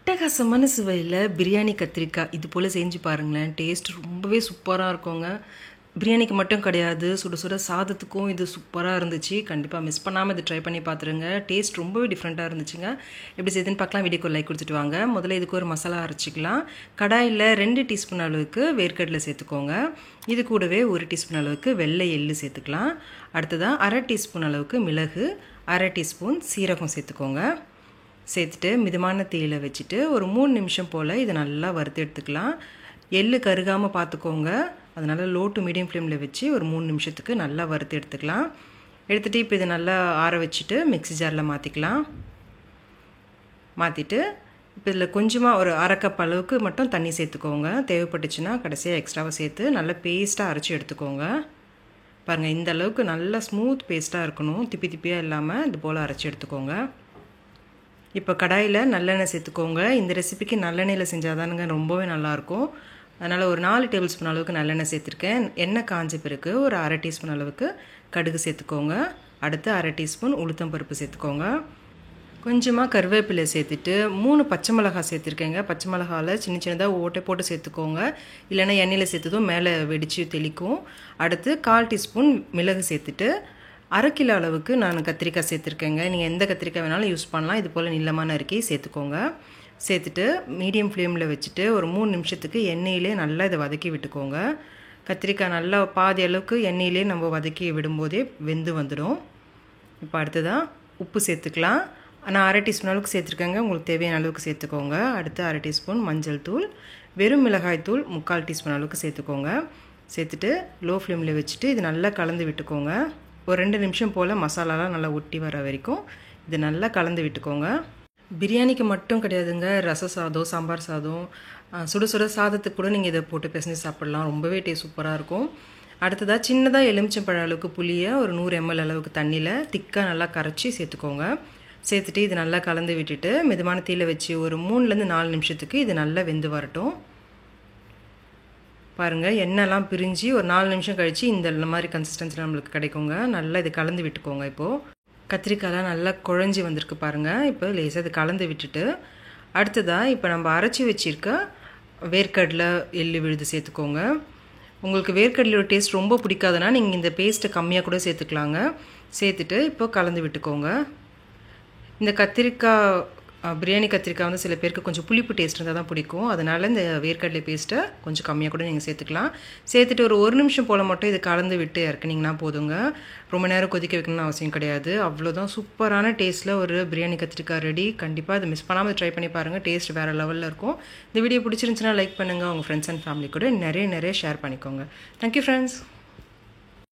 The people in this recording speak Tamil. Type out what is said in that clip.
அட்டகாசமான சுவையில் பிரியாணி கத்திரிக்காய் இது போல் செஞ்சு பாருங்களேன். டேஸ்ட் ரொம்பவே சூப்பராக இருக்குங்க. பிரியாணிக்கு மட்டும் கிடையாது, சுட சுட சாதத்துக்கும் இது சூப்பராக இருந்துச்சு. கண்டிப்பாக மிஸ் பண்ணாமல் இது ட்ரை பண்ணி பார்த்துருங்க. டேஸ்ட் ரொம்பவே டிஃப்ரெண்ட்டாக இருந்துச்சுங்க. எப்படி செய்யுதுன்னு பார்க்கலாம். வீடியோக்கு லைக் கொடுத்துட்டு வாங்க. முதல்ல இதுக்கு ஒரு மசாலா அரைச்சிக்கலாம். கடாயில் 2 டீஸ்பூன் அளவுக்கு வேர்க்கடலை சேர்த்துக்கோங்க. இது கூடவே 1 டீஸ்பூன் அளவுக்கு வெள்ளை எள்ளு சேர்த்துக்கலாம். அடுத்ததாக 1/2 டீஸ்பூன் அளவுக்கு மிளகு, 1/2 டீஸ்பூன் சீரகம் சேர்த்துக்கோங்க. சேர்த்துட்டு மிதமான தீயில வச்சுட்டு ஒரு 3 நிமிஷம் போல் இதை நல்லா வறுத்து எடுத்துக்கலாம். எள்ளு கருகாமல் பார்த்துக்கோங்க. அதனால் லோ டு மீடியம் ஃப்ளேமில் வச்சு ஒரு 3 நிமிஷத்துக்கு நல்லா வறுத்து எடுத்துக்கலாம். எடுத்துகிட்டு இப்போ இதை நல்லா ஆற வச்சுட்டு மிக்ஸி ஜாரில் மாற்றிக்கலாம். மாற்றிட்டு இப்போ இதில் கொஞ்சமாக ஒரு 1/2 கப் அளவுக்கு மட்டும் தண்ணி சேர்த்துக்கோங்க. தேவைப்பட்டுச்சுன்னா கடைசியாக எக்ஸ்ட்ராவாக சேர்த்து நல்லா பேஸ்ட்டாக அரைச்சி எடுத்துக்கோங்க. பாருங்கள், இந்த அளவுக்கு நல்லா ஸ்மூத் பேஸ்ட்டாக இருக்கணும். திப்பி திப்பியாக இல்லாமல் இது போல் அரைச்சி எடுத்துக்கோங்க. இப்போ கடாயில் நல்லெண்ணெய் சேர்த்துக்கோங்க. இந்த ரெசிபிக்கு நல்லெண்ணெயில் செஞ்சால் தானுங்க ரொம்பவே நல்லாயிருக்கும். அதனால் ஒரு 4 டேபிள் ஸ்பூன் அளவுக்கு நல்லெண்ணெய் சேர்த்துருக்கேன். எண்ணெய் காஞ்ச பிறகு ஒரு 1/2 டீஸ்பூன் அளவுக்கு கடுகு சேர்த்துக்கோங்க. அடுத்து 1/2 டீஸ்பூன் உளுத்தம் பருப்பு சேர்த்துக்கோங்க. கொஞ்சமாக கருவேப்பிலை சேர்த்துட்டு 3 பச்சை மிளகாய் சேர்த்துருக்கேங்க. பச்சை மிளகாவில் சின்ன சின்னதாக ஓட்டை போட்டு சேர்த்துக்கோங்க. இல்லைன்னா எண்ணெயில் சேர்த்ததும் மேலே வெடித்து தெளிக்கும். அடுத்து 1/4 டீஸ்பூன் மிளகு சேர்த்துட்டு 1/2 கிலோ அளவுக்கு நான் கத்திரிக்காய் சேர்த்துருக்கேங்க. நீங்கள் எந்த கத்திரிக்காய் வேணாலும் யூஸ் பண்ணலாம். இது போல் நீளமான நறுக்கி சேர்த்துக்கோங்க. சேர்த்துட்டு மீடியம் ஃப்ளேமில் வச்சுட்டு ஒரு 3 நிமிஷத்துக்கு எண்ணெயிலே நல்லா இதை வதக்கி விட்டுக்கோங்க. கத்திரிக்காய் நல்லா பாதி அளவுக்கு எண்ணெயிலே நம்ம வதக்கி விடும்போதே வெந்து வந்துடும். இப்போ அடுத்ததாக உப்பு சேர்த்துக்கலாம். நான் 1/2 டீஸ்பூன் அளவுக்கு சேர்த்துருக்கேங்க. உங்களுக்கு தேவையான அளவுக்கு சேர்த்துக்கோங்க. அடுத்து 1/2 டீஸ்பூன் மஞ்சள் தூள், வெறும் மிளகாய் தூள் 3/4 டீஸ்பூன் அளவுக்கு சேர்த்துக்கோங்க. சேர்த்துட்டு லோ ஃப்ளேமில் வச்சுட்டு இது நல்லா கலந்து விட்டுக்கோங்க. ஒரு 2 நிமிஷம் போல் மசாலாலாம் நல்லா ஒட்டி வர வரைக்கும் இது நல்லா கலந்து விட்டுக்கோங்க. பிரியாணிக்கு மட்டும் கிடையாதுங்க, ரச சாதம், சாம்பார் சாதம், சுட சுட சாதத்துக்கு கூட நீங்கள் இதை போட்டு பிசைஞ்சு சாப்பிட்லாம். ரொம்பவே டேஸ்ட் சூப்பராக இருக்கும். அடுத்ததாக சின்னதாக எலுமிச்சம்பழம் அளவுக்கு புளியை ஒரு 100 ml அளவுக்கு தண்ணியில் திக்காக நல்லா கரைச்சி சேர்த்துக்கோங்க. சேர்த்துட்டு இது நல்லா கலந்து விட்டுட்டு மிதமான தீயில வச்சு ஒரு 3லேருந்து 4 நிமிஷத்துக்கு இது நல்லா வெந்து வரட்டும். பாருங்கள், எண்ணெய்லாம் பிரிஞ்சு ஒரு 4 நிமிஷம் கழித்து இந்த மாதிரி கன்சிஸ்டன்சியில் நம்மளுக்கு கிடைக்குங்க. நல்லா இது கலந்து விட்டுக்கோங்க. இப்போது கத்திரிக்காயெலாம் நல்லா குழஞ்சி வந்திருக்கு பாருங்கள். இப்போ லேசாக இது கலந்து விட்டுட்டு அடுத்ததாக இப்போ நம்ம அரைச்சி வச்சுருக்க வேர்க்கடலை எள்ளு விழுது சேர்த்துக்கோங்க. உங்களுக்கு வேர்க்கடலையோட டேஸ்ட் ரொம்ப பிடிக்காதுன்னா நீங்கள் இந்த பேஸ்ட்டை கம்மியாக கூட சேர்த்துக்கலாங்க. சேர்த்துட்டு இப்போ கலந்து விட்டுக்கோங்க. இந்த கத்திரிக்காய் பிரியாணி கத்திரிக்காய் வந்து சில பேருக்கு கொஞ்சம் புளிப்பு டேஸ்ட் இருந்தால் தான் பிடிக்கும். அதனால் இந்த வேர்க்கடலை பேஸ்ட்டை கொஞ்சம் கம்மியாக கூட நீங்கள் சேர்த்துக்கலாம். சேர்த்துட்டு ஒரு 1 நிமிஷம் போல் மட்டும் இது கலந்து விட்டு இறக்குனிங்கன்னா போதுங்க. ரொம்ப நேரம் கொதிக்க வைக்கணும்னு அவசியம் கிடையாது. அவ்வளோதான், சூப்பரான டேஸ்ட்டில் ஒரு பிரியாணி கத்திரிக்காய் ரெடி. கண்டிப்பாக இதை மிஸ் பண்ணாமல் ட்ரை பண்ணி பாருங்கள். டேஸ்ட் வேறு லெவலில் இருக்கும். இந்த வீடியோ பிடிச்சிருந்துச்சுன்னா லைக் பண்ணுங்கள். உங்கள் ஃப்ரெண்ட்ஸ் அண்ட் ஃபேமிலி கூட நிறைய ஷேர் பண்ணிக்கோங்க. Thank you friends.